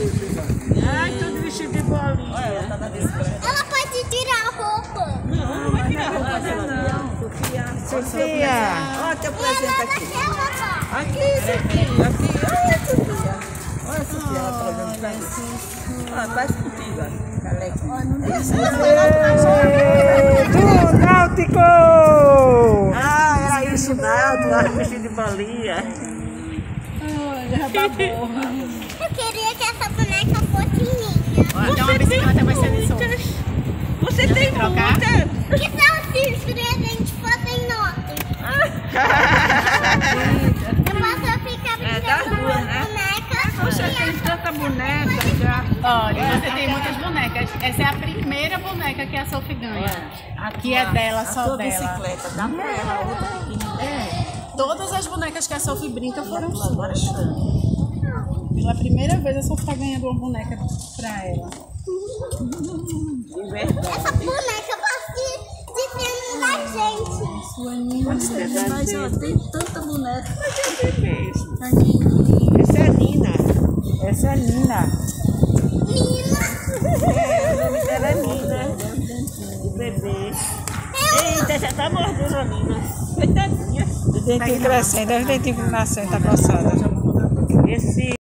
Ai, tudo vestido de bolinha. Olha, ela tá na discreta. Ela pode tirar a roupa. Não vai tirar a roupa dela não. Sofia. Olha teu presente aqui. Aqui, Sofia. Aqui. Olha, Sofia. Olha, Sofia, ela trazendo pra mim. Olha, faz contigo, Do Náutico! Ah, era isso, Náutico. Lá vestido de bolinha. Eu queria que essa boneca fosse minha. Então a bicicleta vai ser disso. Você tem muita. Que tal se os presentes fossem nossos? Eu posso ficar brincando com as bonecas. Você tem tanta boneca já. Olha, você tem muitas bonecas. Essa é a primeira boneca que a Sophie ganha. Aqui é dela, só dela. Bicicleta, dá pra ela outra pequenininha. Todas as bonecas que a Sophie brinca foram suas. Pela primeira vez a Sophie tá ganhando uma boneca pra ela. Essa boneca pode depender da gente. Sua linda. Mas ó, tem tanta boneca. Essa é Nina. Essa é Nina. É, o nome dela é Nina. O bebê. Eita, já tá mordendo a Nina. Coitadinha. O dentinho crescendo, os dentinhos nascendo, tá coçada. Esse